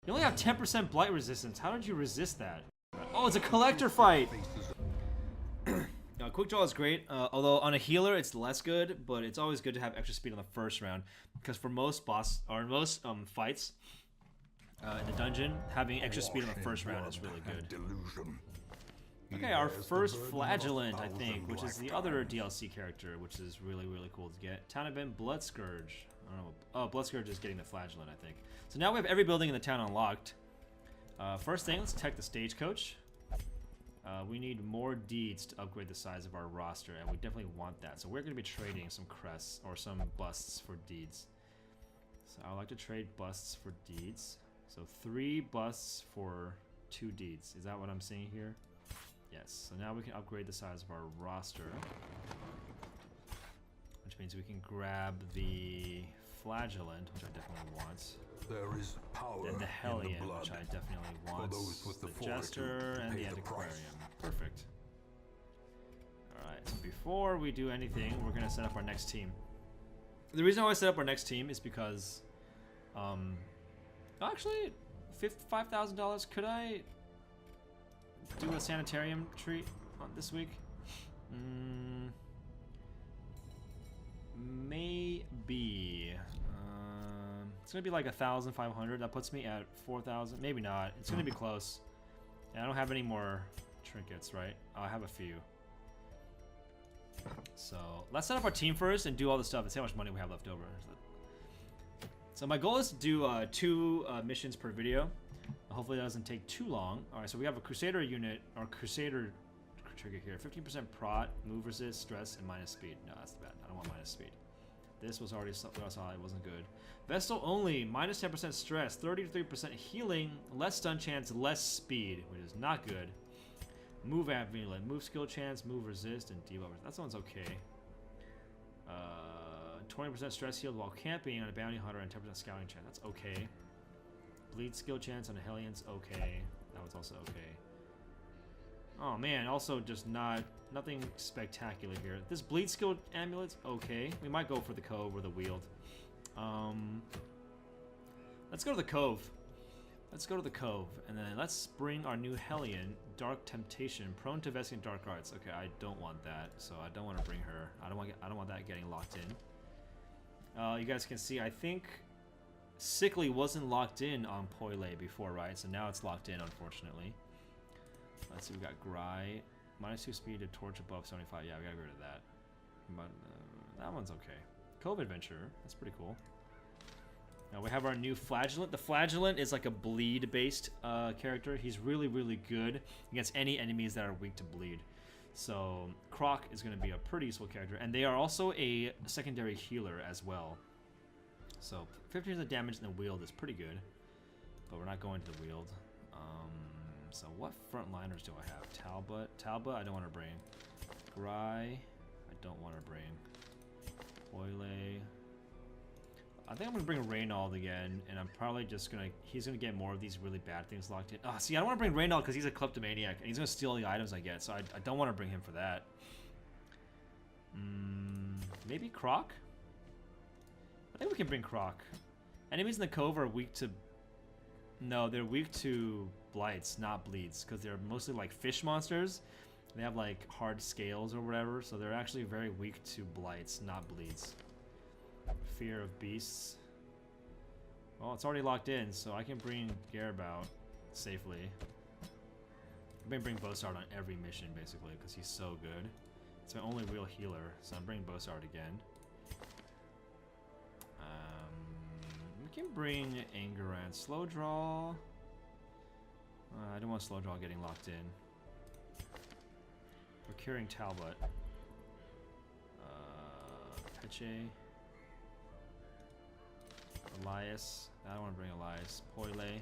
You only have 10% blight resistance. How did you resist that? Oh, it's a collector fight! Quick draw is great, although on a healer it's less good, but it's always good to have extra speed on the first round, because for most fights in the dungeon, having extra speed on the first round is really good. Okay, our first Flagellant, I think, which is the other DLC character, which is really, really cool to get. Town event, Blood Scourge. I don't know. Oh, Blood Scourge is getting the Flagellant, I think. So now we have every building in the town unlocked. First thing, let's check the stagecoach. We need more deeds to upgrade the size of our roster, and we definitely want that. So we're going to be trading some crests or some busts for deeds. So I would like to trade busts for deeds. So 3 busts for 2 deeds. Is that what I'm seeing here? Yes. So now we can upgrade the size of our roster, which means we can grab the Flagellant, which I definitely want. There is power then the Hellion, in the blood, which I definitely want. The Jester and the Antiquarian. Perfect. Alright, so before we do anything, we're going to set up our next team. The reason I want to set up our next team is because, actually, $5,000, could I do a sanitarium treat on this week? Maybe. It's gonna be like 1,500. That puts me at 4,000. Maybe not. It's gonna be close. And I don't have any more trinkets, right? Oh, I have a few. So let's set up our team first and do all the stuff and see how much money we have left over. So my goal is to do 2 missions per video. Hopefully that doesn't take too long. All right, so we have a Crusader unit, or Crusader trigger here. 15% prot, move resist, stress, and minus speed. No, that's bad. I don't want minus speed. This was already something else. It wasn't good. Vestal only, minus 10% stress, 33% healing, less stun chance, less speed, which is not good. Move amulet, move skill chance, move resist, and debuff. That one's okay. 20% stress healed while camping on a bounty hunter and 10% scouting chance. That's okay. Bleed skill chance on a Hellions, okay. That was also okay. Oh man, also just nothing spectacular here. This bleed skill amulet's okay. We might go for the Cove or the Wield. Let's go to the Cove. Let's go to the Cove, and then let's bring our new Hellion, Dark Temptation, prone to investing in dark arts. Okay, I don't want that, so I don't want to bring her. I don't want that getting locked in. You guys can see, I think Sickly wasn't locked in on Poile before, right? So now it's locked in, unfortunately. Let's see, we got Gry, -2 speed to torch above 75. Yeah, we gotta get rid of that. But that one's okay. Cove Adventure, that's pretty cool. Now we have our new Flagellant. The Flagellant is like a bleed-based character. He's really, really good against any enemies that are weak to bleed. So Croc is going to be a pretty useful character, and they are also a secondary healer as well. So 50% damage in the Wield is pretty good, but we're not going to the Wield. So what frontliners do I have? Talbot, I don't want to bring. Gry, I don't want to bring. Poile. I think I'm going to bring Reynald again, and I'm probably just going to... He's going to get more of these really bad things locked in. See, I don't want to bring Reynald because he's a kleptomaniac, and he's going to steal the items I get, so I don't want to bring him for that. Maybe Croc? I think we can bring Croc. Enemies in the Cove are weak to... No, they're weak to blights, not bleeds, because they're mostly like fish monsters. They have like hard scales or whatever, so they're actually very weak to blights, not bleeds. Fear of beasts. Well, it's already locked in, so I can bring Garabout safely. I'm gonna bring Bossard on every mission, basically, because he's so good. It's my only real healer, so I'm bringing Bossard again. We can bring Angeran. Slow Draw. I don't want Slow Draw getting locked in. Procuring Talbot. Peche. Elias. I don't want to bring Elias. Poile.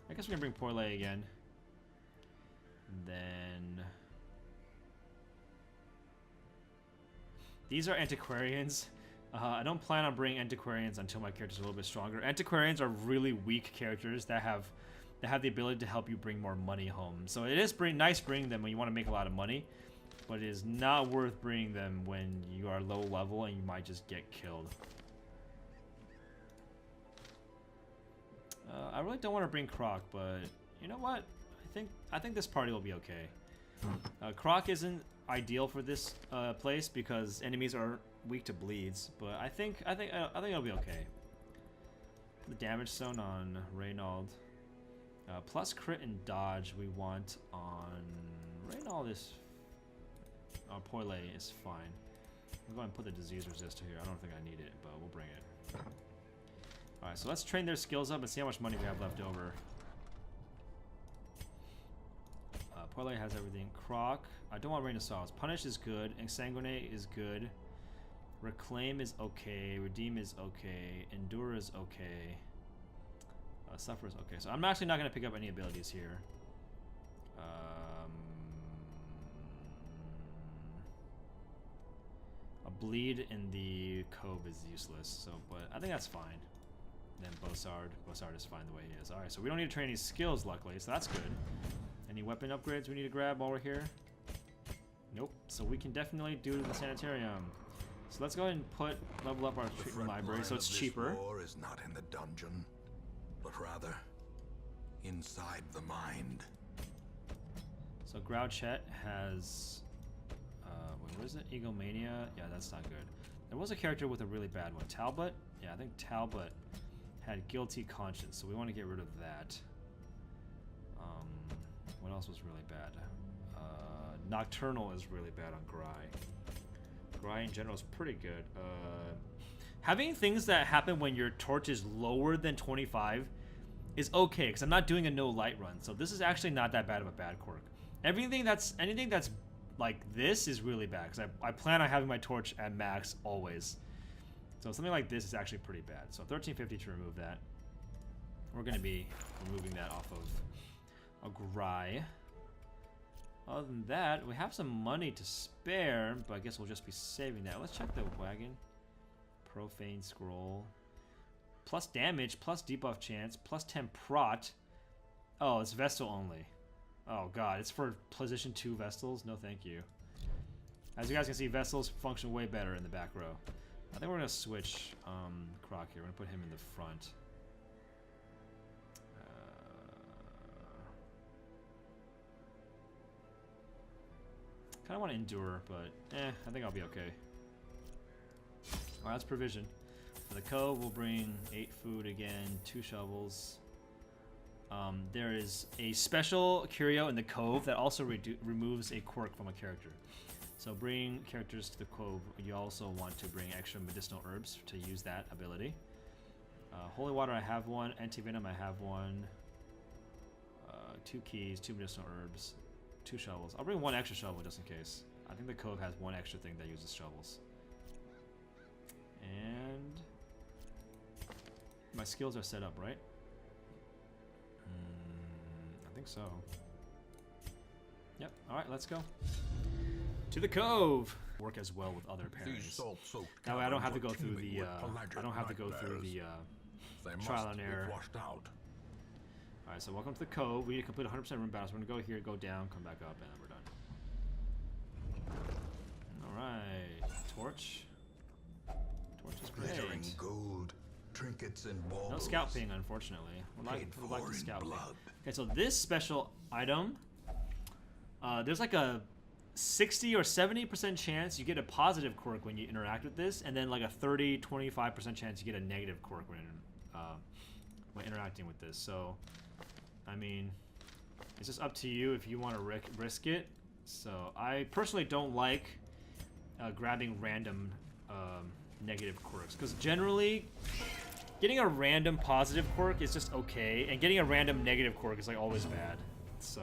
I guess we're going to bring Poile again. And then... These are Antiquarians. I don't plan on bringing Antiquarians until my character's a little bit stronger. Antiquarians are really weak characters that have the ability to help you bring more money home. So it is nice bringing them when you want to make a lot of money, but it is not worth bringing them when you are low level and you might just get killed. I really don't want to bring Croc, but you know what? I think this party will be okay. Croc isn't ideal for this place because enemies are weak to bleeds, but I think it'll be okay. The damage zone on Reynold. Plus crit and dodge we want on Reynold is Poile is fine. I'm going to put the disease resist here. I don't think I need it, but we'll bring it. Alright, so let's train their skills up and see how much money we have left over. Poile has everything. Croc. I don't want Rain of Sorrows. Punish is good. Exsanguinate is good. Reclaim is okay. Redeem is okay. Endure is okay. Suffer is okay. So I'm actually not going to pick up any abilities here. A bleed in the cove is useless. So, but I think that's fine. Then Bossard is fine the way he is. All right, so we don't need to train any skills, luckily, so that's good. Any weapon upgrades we need to grab while we're here? Nope. So we can definitely do the sanitarium. So let's go ahead and level up our treatment library so it's cheaper. The war is not in the dungeon, but rather inside the mind. So Grouchet has, wait, what is it? Egomania? Yeah, that's not good. There was a character with a really bad one. Talbot? Yeah, I think Talbot had guilty conscience, so we want to get rid of that. What else was really bad? Nocturnal is really bad on Gry. Gry in general is pretty good. Having things that happen when your torch is lower than 25 is okay, because I'm not doing a no light run, so this is actually not that bad of a bad quirk. Anything that's like this is really bad, because I plan on having my torch at max always. So something like this is actually pretty bad. So 1350 to remove that. We're going to be removing that off of a Gry. Other than that, we have some money to spare, but I guess we'll just be saving that. Let's check the wagon. Profane scroll. Plus damage, plus debuff chance, plus 10 prot. Oh, it's Vestal only. Oh god, it's for position 2 Vestals? No thank you. As you guys can see, Vestals function way better in the back row. I think we're going to switch Croc here. We're going to put him in the front. Kind of want to endure, but I think I'll be okay. Alright, that's provision. For the cove, we'll bring 8 food again, 2 shovels. There is a special curio in the cove that also removes a quirk from a character. So bring characters to the cove. You also want to bring extra medicinal herbs to use that ability. Holy water, I have one. Anti-venom, I have one. 2 keys, 2 medicinal herbs, 2 shovels. I'll bring 1 extra shovel just in case. I think the cove has 1 extra thing that uses shovels. And my skills are set up, right? I think so. Yep. All right, let's go to the cove. Work as well with other pairings. That way, I don't have to go through the. I don't have to go through the trial and error. All right, so welcome to the cove. We need to complete 100% room battles. We're gonna go here, go down, come back up, and then we're done. All right, torch. Torch is great. Gold, trinkets and balls. No scalp ping, unfortunately. We'd like the scalp ping. Okay, so this special item, there's like a 60 or 70% chance you get a positive quirk when you interact with this, and then like a 30-25% chance you get a negative quirk when interacting with this. So, I mean, it's just up to you if you want to risk it. So, I personally don't like grabbing random negative quirks, because generally getting a random positive quirk is just okay, and getting a random negative quirk is like always bad. So,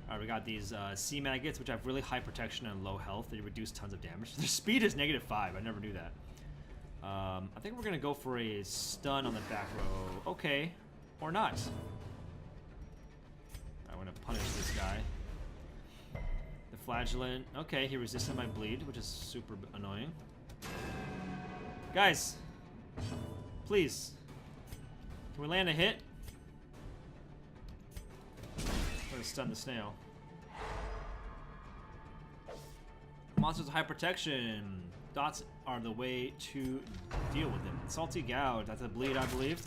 alright, we got these sea maggots, which have really high protection and low health. They reduce tons of damage. Their speed is -5. I never knew that. I think we're gonna go for a stun on the back row. Okay, or not. I'm gonna punish this guy. The flagellant. Okay, he resisted my bleed, which is super annoying. Guys, please, can we land a hit? We're gonna stun the snail. Monsters with high protection. Dots are the way to deal with them. Salty gouge. That's a bleed, I believe.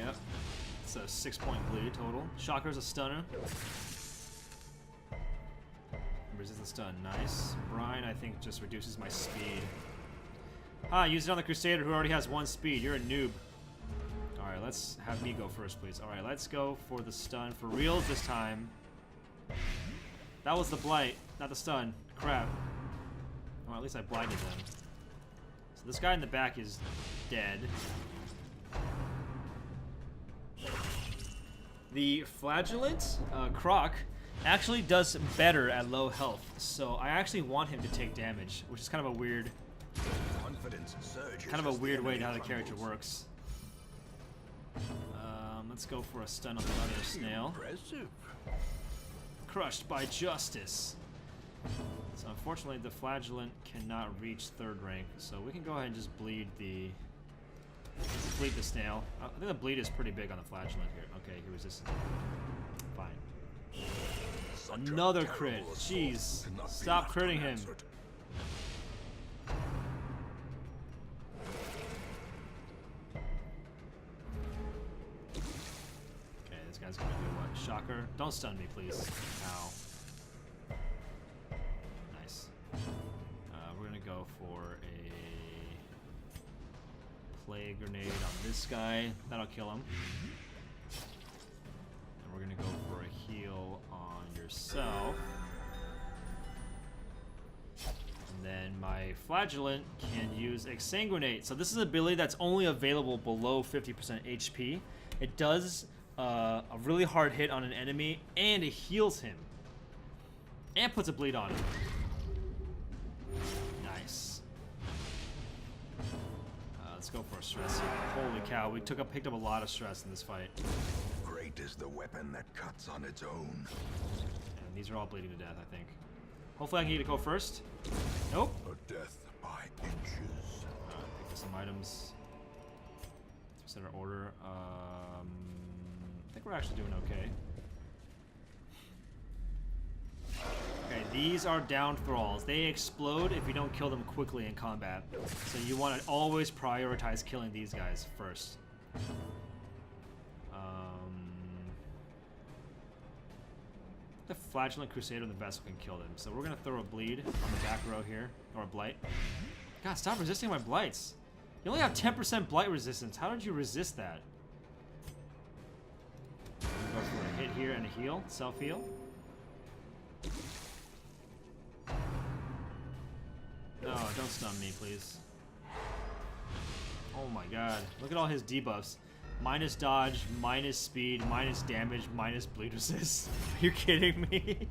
Yep. It's a 6-point bleed total. Shocker's a stunner. Resist the stun. Nice. Brine, I think, just reduces my speed. Ah, use it on the Crusader who already has 1 speed. You're a noob. Alright, let's have me go first, please. Alright, let's go for the stun. For reals this time. That was the blight, not the stun. Crap. Well, at least I blinded them. So this guy in the back is dead. The Flagellant, Croc, actually does better at low health. So I actually want him to take damage, which is kind of a weird... Kind of a weird way to how the character works. Let's go for a stun on the other snail. Impressive. Crushed by justice. So unfortunately the Flagellant cannot reach 3rd rank, so we can go ahead and just bleed the snail. I think the bleed is pretty big on the Flagellant here. Okay, he resisted. Fine. Another crit. Jeez. Stop critting him. Okay, this guy's gonna do what? Shocker. Don't stun me, please. Ow. Nice. We're gonna go for a plague grenade on this guy. That'll kill him. And we're gonna go for a heal on yourself. And then my Flagellant can use Exsanguinate. So this is an ability that's only available below 50% HP. It does a really hard hit on an enemy, and it heals him. And puts a bleed on him. Nice. Let's go for a stress here. Holy cow, we picked up a lot of stress in this fight. Great is the weapon that cuts on its own. And these are all bleeding to death, I think. Hopefully I can get to go first. Nope. A death by inches. Pick up some items. Let's set our order. I think we're actually doing okay. Okay, these are downed thralls. They explode if you don't kill them quickly in combat. So you want to always prioritize killing these guys first. The Flagellant Crusader and the Vessel can kill them. So we're going to throw a bleed on the back row here. Or a blight. God, stop resisting my blights. You only have 10% blight resistance. How did you resist that? Go for a hit here and a heal. Self-heal. No, don't stun me, please. Oh my god. Look at all his debuffs. Minus dodge, minus speed, minus damage, minus bleed resist. Are you kidding me?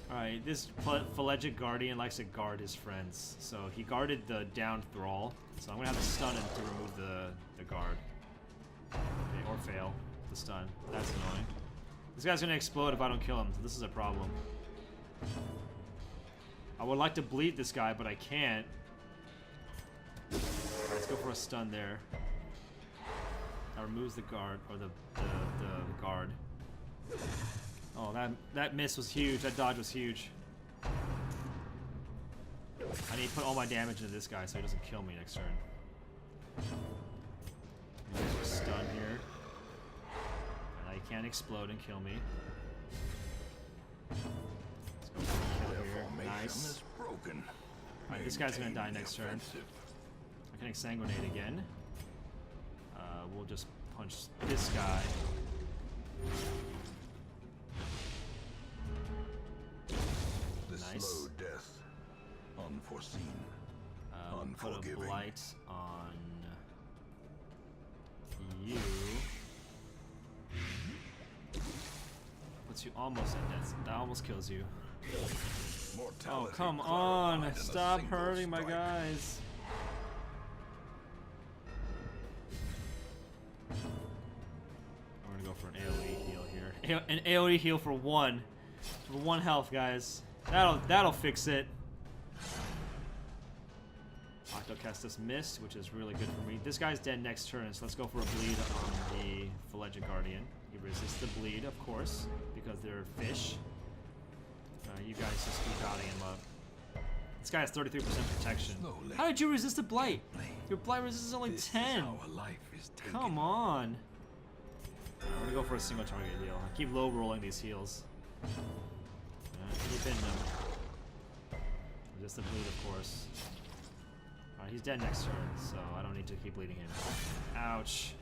Alright, this Pelagic Guardian likes to guard his friends. So he guarded the downed thrall. So I'm gonna have to stun him to remove the guard. Okay, or fail the stun. That's annoying. This guy's gonna explode if I don't kill him, so this is a problem. I would like to bleed this guy, but I can't. Let's go for a stun there. That removes the guard, or the guard. Oh, that miss was huge. That dodge was huge. I need to put all my damage into this guy so he doesn't kill me next turn. Stun here. And I can't explode and kill me. Let's go for a kill here. Nice. Alright, this guy's gonna die next turn. I can Exsanguinate again. We'll just punch this guy. The Nice. slow death, unforeseen, Put a unforgiving. blight on you. Puts you almost at death. That almost kills you. Oh, Mortality come clarified on! in a Stop single hurting my strike. guys. I'm gonna go for an AoE heal here. An AoE heal for one health, guys. That'll fix it. Octocastus missed, which is really good for me. This guy's dead next turn, so let's go for a bleed on the Pelagic Guardian. He resists the bleed, of course, because they're fish. You guys just keep dotting him up. This guy has 33% protection. Slowly. How did you resist the blight? Your blight resistance is only This 10. is how a life is taken. Come on. I'm gonna go for a single target heal. I keep low rolling these heals. Keep hitting him. Just a bleed, of course. Alright, he's dead next turn, so I don't need to keep bleeding him. Ouch.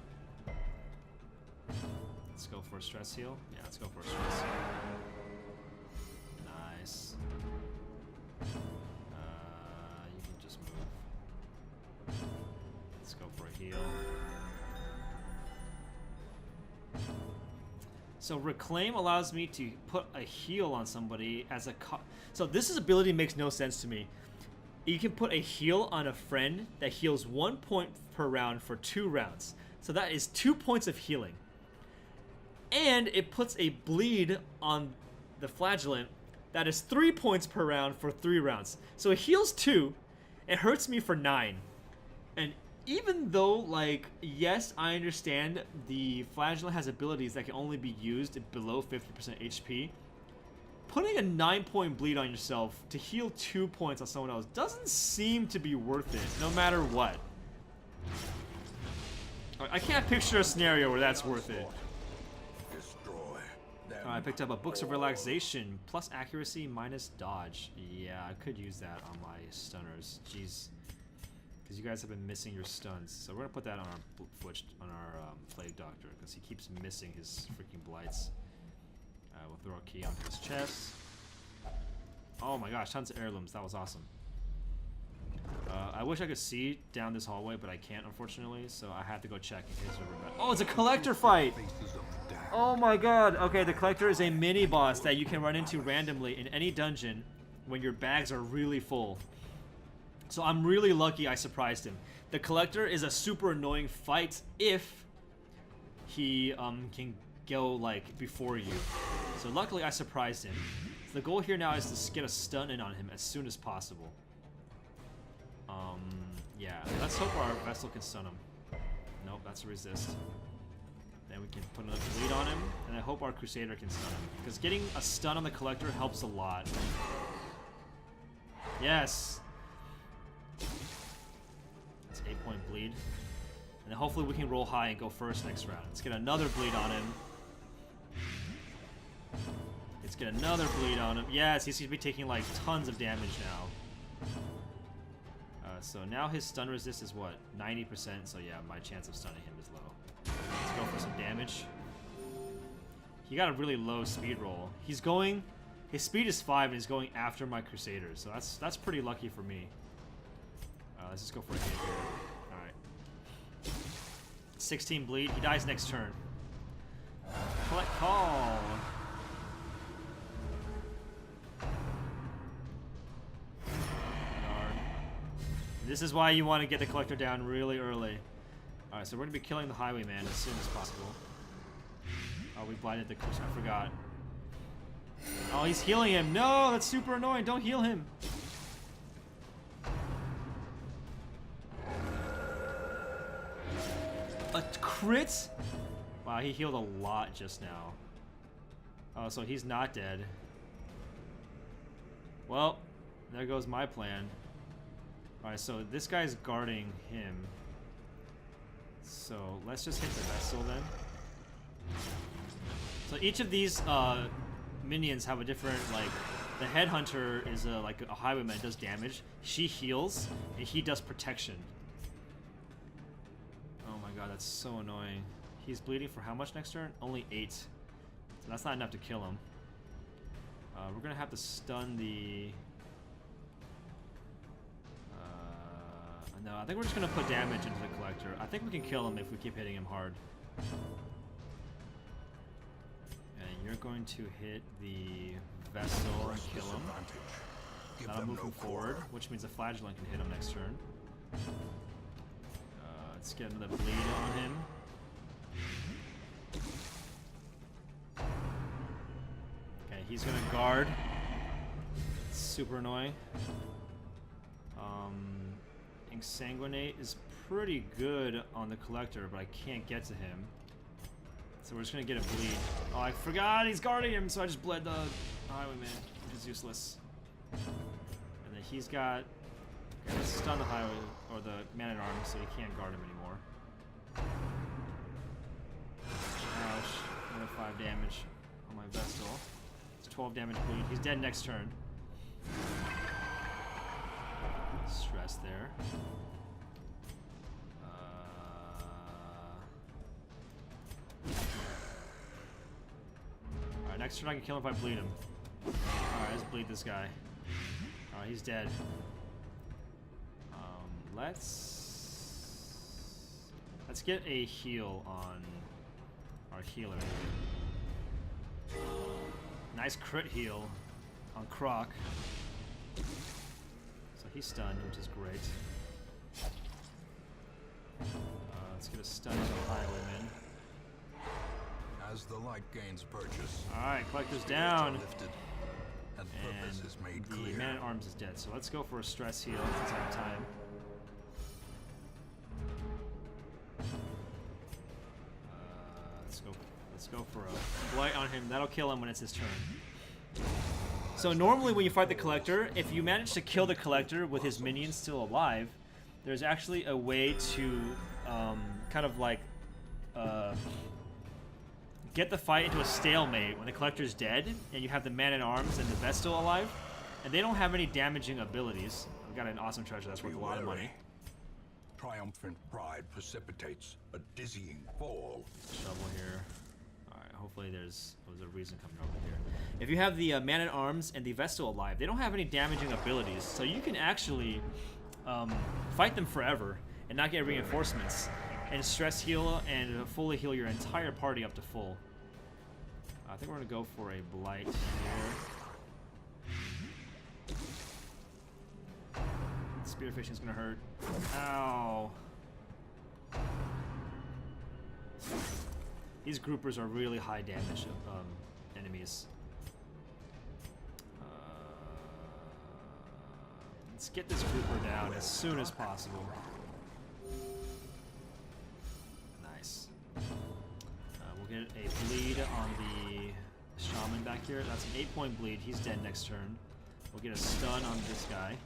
Let's go for a stress heal. Yeah, let's go for a stress heal. Nice. You can just move. Let's go for a heal. So Reclaim allows me to put a heal on somebody as a so this ability makes no sense to me. You can put a heal on a friend that heals 1 point per round for 2 rounds. So that is 2 points of healing. And it puts a bleed on the Flagellant that is 3 points per round for 3 rounds. So it heals 2, it hurts me for 9. And even though, like, yes, I understand the Flagellant has abilities that can only be used below 50% HP, putting a 9-point bleed on yourself to heal 2 points on someone else doesn't seem to be worth it, no matter what. I can't picture a scenario where that's worth it. I picked up a Books of Relaxation, plus accuracy, minus dodge. Yeah, I could use that on my stunners. Jeez. Because you guys have been missing your stuns. So we're going to put that on our Plague Doctor, because he keeps missing his freaking blights. We'll throw a key onto his chest. Oh my gosh, tons of heirlooms. That was awesome. I wish I could see down this hallway, but I can't, unfortunately, so I have to go check in case we're... Oh, it's a collector fight! Oh my god! Okay, the collector is a mini-boss that you can run into randomly in any dungeon when your bags are really full. So I'm really lucky I surprised him. The collector is a super annoying fight if he can go, like, before you. So luckily I surprised him. So the goal here now is to get a stun in on him as soon as possible. Yeah, let's hope our vessel can stun him. Nope, that's a resist. Then we can put another bleed on him, and I hope our Crusader can stun him. Because getting a stun on the Collector helps a lot. Yes! That's 8-point bleed. And then hopefully we can roll high and go first next round. Let's get another bleed on him. Let's get another bleed on him. Yes, he's going to be taking like tons of damage now. So now his stun resist is what? 90%, so yeah, my chance of stunning him is low. Let's go for some damage. He got a really low speed roll. He's going... His speed is 5 and he's going after my Crusaders, so that's pretty lucky for me. Let's just go for a hit here. Alright. 16 bleed. He dies next turn. Collect call. This is why you want to get the Collector down really early. Alright, so we're going to be killing the Highwayman as soon as possible. Oh, we blinded the Crusader. I forgot. Oh, he's healing him. No, that's super annoying. Don't heal him. A crit? Wow, he healed a lot just now. Oh, so he's not dead. Well, there goes my plan. Alright, so this guy's guarding him. So let's just hit the vessel then. So each of these minions have a different, like, the headhunter is like a highwayman, does damage. She heals, and he does protection. Oh my god, that's so annoying. He's bleeding for how much next turn? Only 8. So that's not enough to kill him. We're gonna have to stun the... No, I think we're just gonna put damage into the Collector. I think we can kill him if we keep hitting him hard. And you're going to hit the vessel and kill him. That'll move him forward, which means the Flagellant can hit him next turn. Let's get another bleed on him. Okay, he's gonna guard. It's super annoying. Sanguinate is pretty good on the Collector, but I can't get to him. So we're just gonna get a bleed. Oh, I forgot he's guarding him, so I just bled the Highwayman, which is useless. And then he's got stun the Highway or the Man-at-Arms, so he can't guard him anymore. Ouch. damage on my Vestal. It's 12 damage bleed. He's dead next turn. Stress there. Alright, next turn I can kill him if I bleed him. Alright, let's bleed this guy. Alright, he's dead. Let's get a heal on our healer. Nice crit heal on Croc. So he's stunned, which is great. Let's get a stun to Highwayman. As the light gains purchase, Alright, Collector's down. lifted, and purpose is made The clear. Man-at-Arms is dead, so let's go for a stress heal since I have time. Let's go for a blight on him. That'll kill him when it's his turn. So normally when you fight the Collector, if you manage to kill the Collector with his minions still alive, there's actually a way to kind of like get the fight into a stalemate when the Collector's dead and you have the Man-at-Arms and the Vestal alive, and they don't have any damaging abilities. We've got an awesome treasure that's worth a lot of money. Triumphant pride precipitates a dizzying fall. Shovel here. Alright, hopefully there's a reason coming over here. If you have the Man-at-Arms and the Vestal alive, they don't have any damaging abilities, so you can actually fight them forever and not get reinforcements, and stress heal and fully heal your entire party up to full. I think we're gonna go for a blight here. Spearfishing is gonna hurt. Ow. These groupers are really high damage enemies. Let's get this grouper down as soon as possible. Nice. We'll get a bleed on the shaman back here. That's an 8-point bleed. He's dead next turn. We'll get a stun on this guy.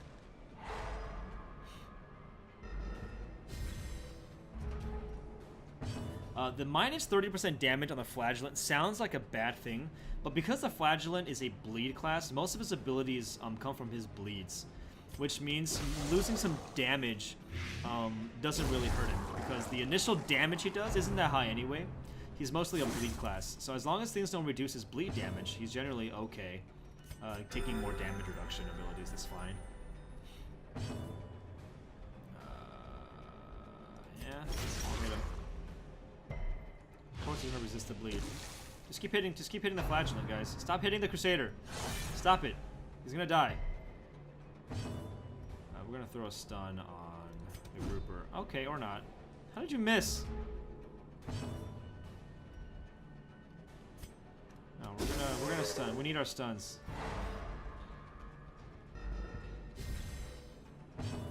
The minus 30% damage on the Flagellant sounds like a bad thing, but because the Flagellant is a bleed class, most of his abilities come from his bleeds, which means losing some damage doesn't really hurt him, because the initial damage he does isn't that high anyway. He's mostly a bleed class, so as long as things don't reduce his bleed damage, he's generally okay. Taking more damage reduction abilities is fine. Yeah, I'll hit him. Of course he's gonna resist the bleed. Just keep hitting the Flagellant, guys. Stop hitting the Crusader. Stop it. He's gonna die. We're gonna throw a stun on the grouper. Okay, or not. How did you miss? No, we're gonna stun. We need our stuns.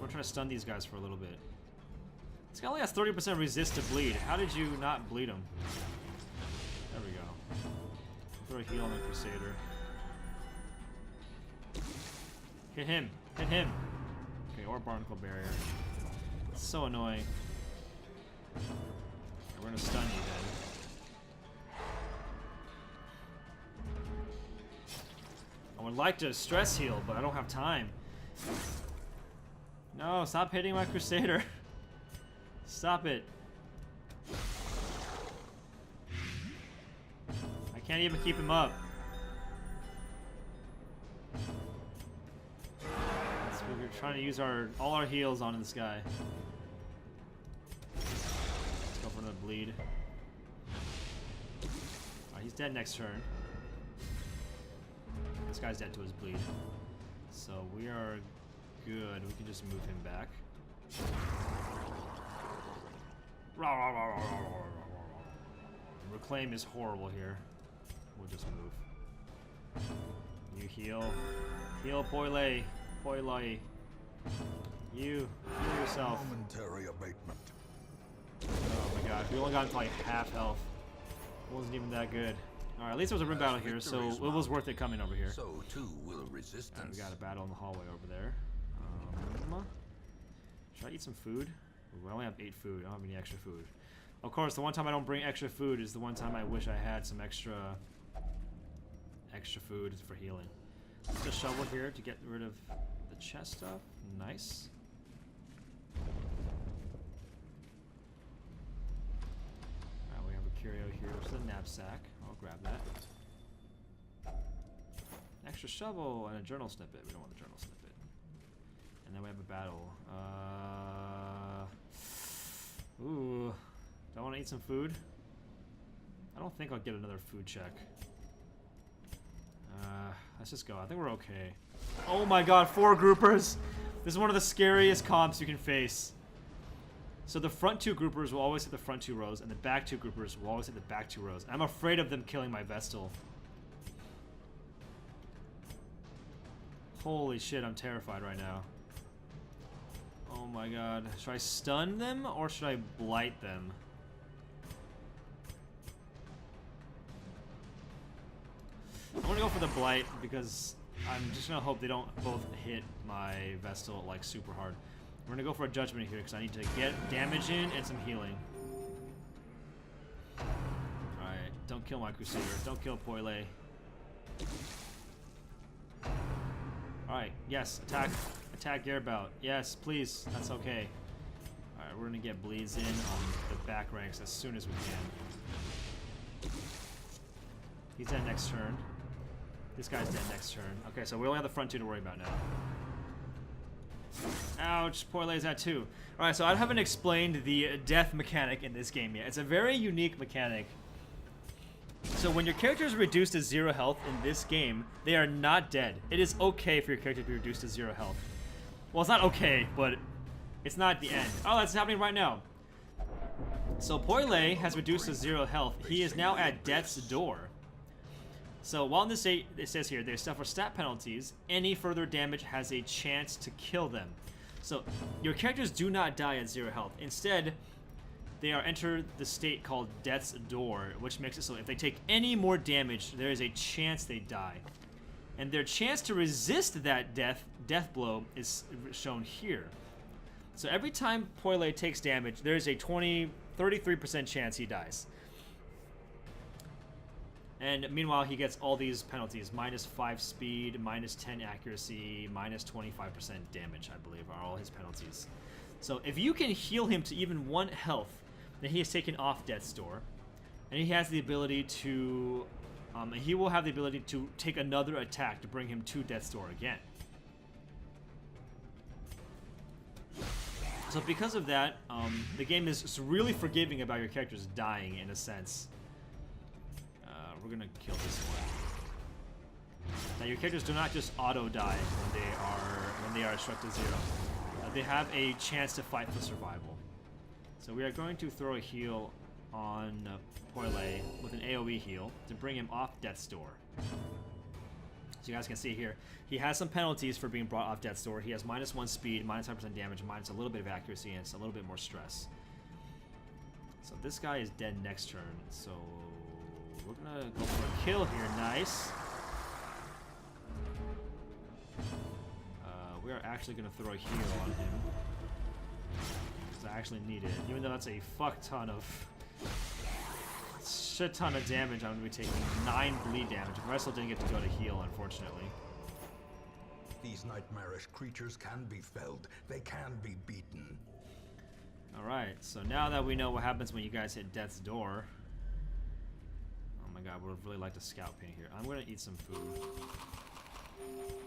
We're trying to stun these guys for a little bit. This guy only has 30% resist to bleed. How did you not bleed him? There we go. Throw a heal on the Crusader. Hit him. Hit him. Okay, or Barnacle Barrier. It's so annoying. Okay, we're gonna stun you then. I would like to stress heal, but I don't have time. No, stop hitting my Crusader. Stop it. I can't even keep him up. We're trying to use all our heals on this guy. Let's go for another bleed. Alright, he's dead next turn. This guy's dead to his bleed. So we are good. We can just move him back. Reclaim is horrible here. We'll just move. You heal. Heal, Poile. Poile. You. Heal yourself. Momentary abatement. Oh my god. We only got to like half health. It wasn't even that good. Alright, at least there was a rim battle here, so it was worth it coming over here. So too will resistance. Right, we got a battle in the hallway over there. Should I eat some food? Ooh, I only have 8 food. I don't have any extra food. Of course, the one time I don't bring extra food is the one time I wish I had some extra extra food for healing. Just a shovel here to get rid of the chest stuff. Nice. Alright, we have a curio here, which is a knapsack. I'll grab that. An extra shovel and a journal snippet. We don't want the journal snippet. And then we have a battle. Ooh. Do I want to eat some food? I don't think I'll get another food check. Let's just go. I think we're okay. Oh my god, 4 groupers! This is one of the scariest comps you can face. So the front 2 groupers will always hit the front 2 rows, and the back 2 groupers will always hit the back 2 rows. I'm afraid of them killing my Vestal. Holy shit, I'm terrified right now. Oh my god. Should I stun them, or should I blight them? I'm gonna go for the blight because I'm just gonna hope they don't both hit my Vestal like super hard. We're gonna go for a judgment here because I need to get damage in and some healing. Alright, don't kill my Crusader. Don't kill Poile. Alright, yes, attack. Attack Airbout. Yes, please. That's okay. Alright, we're gonna get bleeds in on the back ranks as soon as we can. He's dead next turn. This guy's dead next turn. Okay, so we only have the front 2 to worry about now. Ouch, Poile's at 2. Alright, so I haven't explained the death mechanic in this game yet. It's a very unique mechanic. So when your character is reduced to 0 health in this game, they are not dead. It is okay for your character to be reduced to 0 health. Well, it's not okay, but it's not the end. Oh, that's happening right now. So Poile has reduced to 0 health. He is now at death's door. So while in this it says here, they suffer stat penalties, any further damage has a chance to kill them. So your characters do not die at 0 health. Instead, they are entered the state called Death's Door, which makes it so if they take any more damage, there is a chance they die. And their chance to resist that death blow is shown here. So every time Poile takes damage, there is a 33% chance he dies. And meanwhile, he gets all these penalties. -5 speed, -10 accuracy, -25% damage, I believe, are all his penalties. So if you can heal him to even 1 health, then he is taken off Death's Door. And he has the ability to... he will have the ability to take another attack to bring him to Death's Door again. So because of that, the game is really forgiving about your characters dying in a sense. We're gonna kill this one. Now your characters do not just auto die when they are struck to 0. They have a chance to fight for survival. So we are going to throw a heal on Poile with an AoE heal to bring him off Death's Door. So you guys can see here, he has some penalties for being brought off Death's Door. He has -1 speed, -5% damage, minus a little bit of accuracy, and it's a little bit more stress. So this guy is dead next turn. So we're gonna go for a kill here. Nice. We are actually gonna throw a heal on him because I actually need it. Even though that's a shit ton of damage, I'm gonna be taking 9 bleed damage. Russell didn't get to go to heal, unfortunately. These nightmarish creatures can be felled. They can be beaten. Alright, so now that we know what happens when you guys hit Death's Door. Oh my god, would really like to scout paint here. I'm gonna eat some food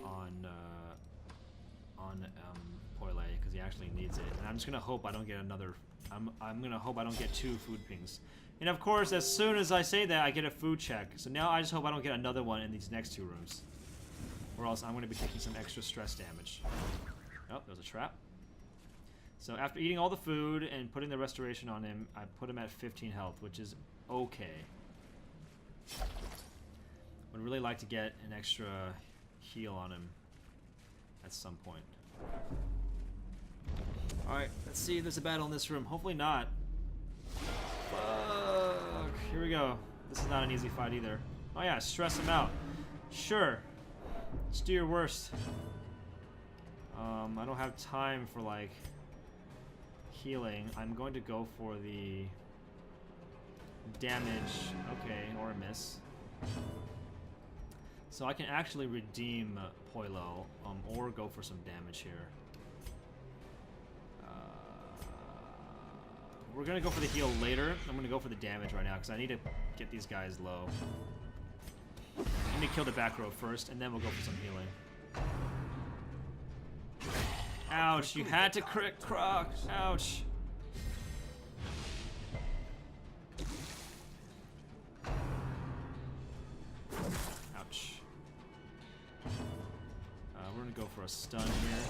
on Poile because he actually needs it, and I'm just gonna hope I don't get another. I'm gonna hope I don't get 2 food pings. And of course, as soon as I say that, I get a food check. So now I just hope I don't get another one in these next 2 rooms, or else I'm gonna be taking some extra stress damage. Oh, there's a trap. So after eating all the food and putting the restoration on him, I put him at 15 health, which is okay. Would really like to get an extra heal on him at some point. Alright, let's see if there's a battle in this room. Hopefully not. Fuck. Here we go. This is not an easy fight either. Oh yeah, stress him out. Sure. Let's do your worst. I don't have time for like healing. I'm going to go for the damage. Okay, or a miss. So I can actually redeem Poilo, or go for some damage here. We're gonna go for the heal later. I'm gonna go for the damage right now because I need to get these guys low. Let me kill the back row first, and then we'll go for some healing. Ouch, you had to crit Croc. Ouch. Ouch. We're gonna go for a stun here.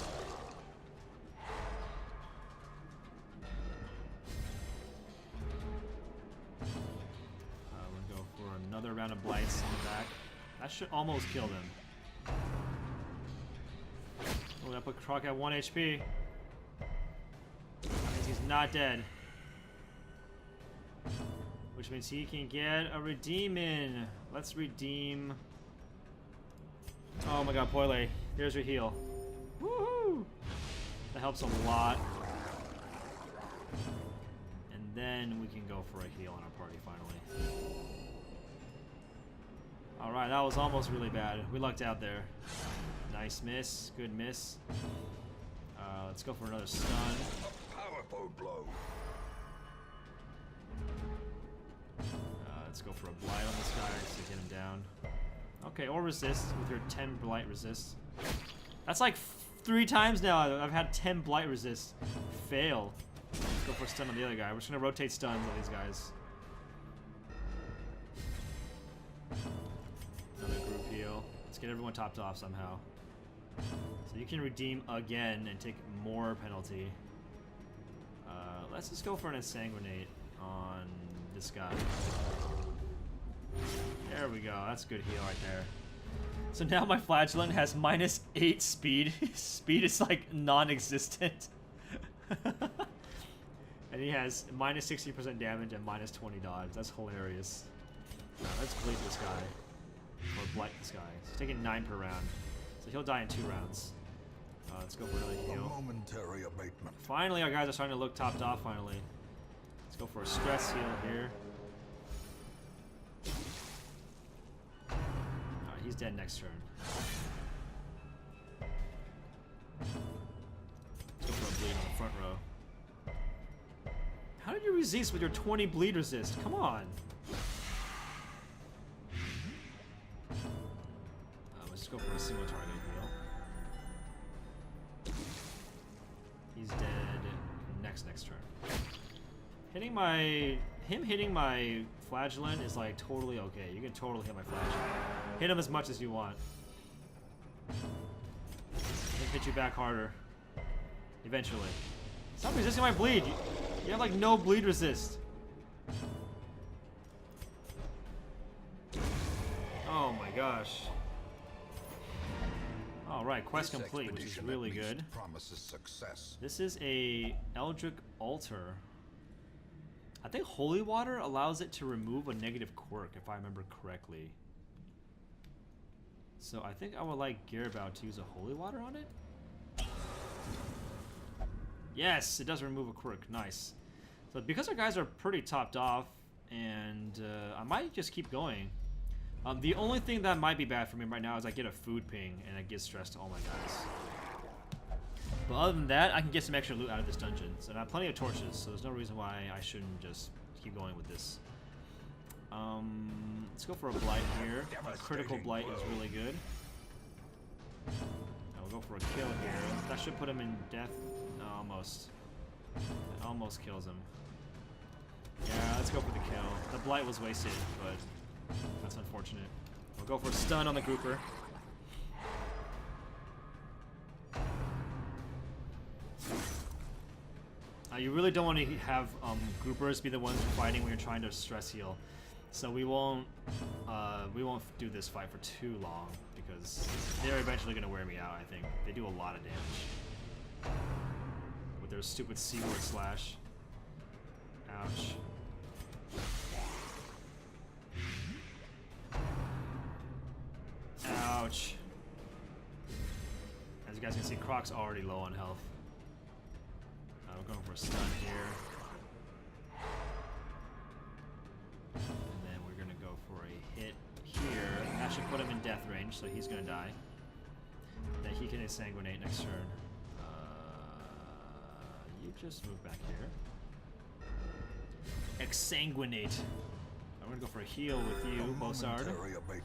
We're gonna go for another round of blights on the back. That should almost kill them. Oh, I put Croc at 1 HP. That means he's not dead. Which means he can get a redeem in. Let's redeem. Oh my god, Poile. There's your heal. Woohoo! That helps a lot. And then we can go for a heal on our party finally. Alright, that was almost really bad. We lucked out there. Nice miss. Good miss. Let's go for another stun. Powerful blow. Let's go for a blight on this guy to get him down. Okay, or resist with your 10 blight resist. That's like 3 times now I've had 10 blight resist fail. Let's go for a stun on the other guy. We're just gonna rotate stuns on these guys. Another group heal. Let's get everyone topped off somehow. So you can redeem again and take more penalty. Let's just go for an Insanguinate on this guy. There we go. That's a good heal right there. So now my Flagellant has -8 speed. Speed is like non-existent. And he has -60% damage and -20 dodge. That's hilarious. Let's bleed this guy. Or blight this guy. He's taking 9 per round. So he'll die in 2 rounds. Let's go for another heal. A momentary abatement. Finally, our guys are starting to look topped off finally. Let's go for a stress heal here. Alright, he's dead next turn. Let's go for a bleed on the front row. How did you resist with your 20 bleed resist? Come on. Let's go for a single target heal. He's dead next turn. Hitting my Flagellant is like totally okay. You can totally hit my Flagellant. Hit him as much as you want. He'll hit you back harder. Eventually. Stop resisting my bleed. You have like no bleed resist. Oh my gosh. Alright, quest complete, which is really good. Promises success. This is a Eldritch Altar. I think Holy Water allows it to remove a negative quirk, if I remember correctly. So I think I would like Gearbout to use a Holy Water on it. Yes, it does remove a quirk. Nice. So because our guys are pretty topped off, and I might just keep going. The only thing that might be bad for me right now is I get a food ping and I get stressed to all my guys. But other than that, I can get some extra loot out of this dungeon. So I have plenty of torches, so there's no reason why I shouldn't just keep going with this. Let's go for a blight here. A critical blight is really good. Now we'll go for a kill here. That should put him in death. No, almost. It almost kills him. Yeah, let's go for the kill. The blight was wasted, but that's unfortunate. We'll go for a stun on the grouper. You really don't want to have groupers be the ones fighting when you're trying to stress heal. So we won't do this fight for too long because they're eventually going to wear me out, I think. They do a lot of damage. With their stupid C-word slash. Ouch. Ouch. As you guys can see, Croc's already low on health. We're going for a stun here. And then we're going to go for a hit here. That should put him in death range, so he's gonna die. Then he can exsanguinate next turn. You just move back here. Exsanguinate. I'm gonna go for a heal with you, Bossard. Abatement.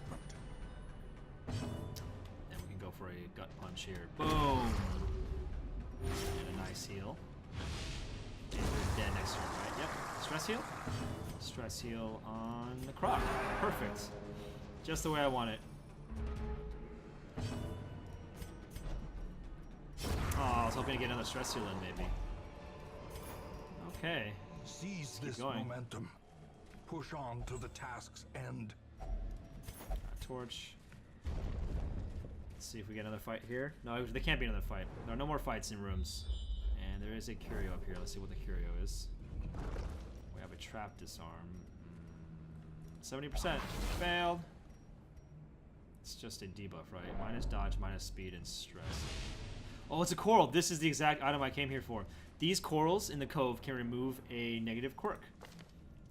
And we can go for a gut punch here. Boom! And a nice heal. And we're dead next turn, right? Yep. Stress heal? Stress heal on the Croc. Perfect. Just the way I want it. Oh, I was hoping to get another stress heal in, maybe. Okay. Seize this going. momentum. Push on to the task's end. Torch. Let's see if we get another fight here. No, there can't be another fight. There are no more fights in rooms. And there is a curio up here. Let's see what the curio is. We have a trap disarm. 70%. Failed. It's just a debuff, right? Minus dodge, minus speed, and stress. Oh, it's a coral. This is the exact item I came here for. These corals in the cove can remove a negative quirk.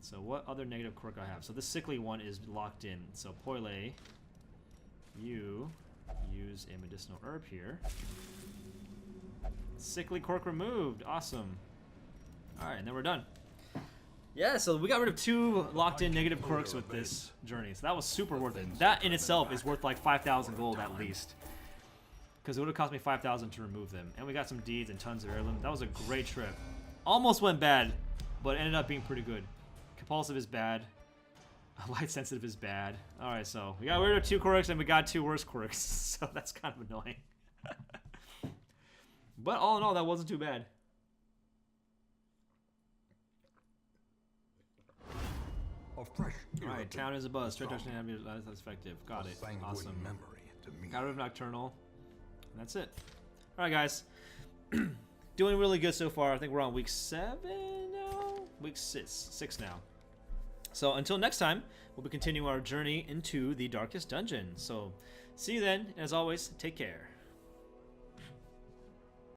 So what other negative quirk I have? So this sickly one is locked in. So Poile, you use a medicinal herb here. Sickly quirk removed. Awesome. Alright, and then we're done. Yeah, so we got rid of 2 locked-in negative quirks with this journey. So that was super worth it. That in itself is worth like 5,000 gold at least. Because it would have cost me 5,000 to remove them. And we got some deeds and tons of heirloom. That was a great trip. Almost went bad, but ended up being pretty good. Compulsive is bad. Light sensitive is bad. Alright, so we got rid of 2 quirks and we got 2 worse quirks. So that's kind of annoying. But all in all, that wasn't too bad. Alright, town is a buzz. Straight touch enemy that's effective. Got it. Awesome. Got rid of Nocturnal. And that's it. Alright, guys. Doing really good so far. I think we're on week 7 now? Week 6 now. So until next time, we'll be continuing our journey into the Darkest Dungeon. So see you then. And as always, take care.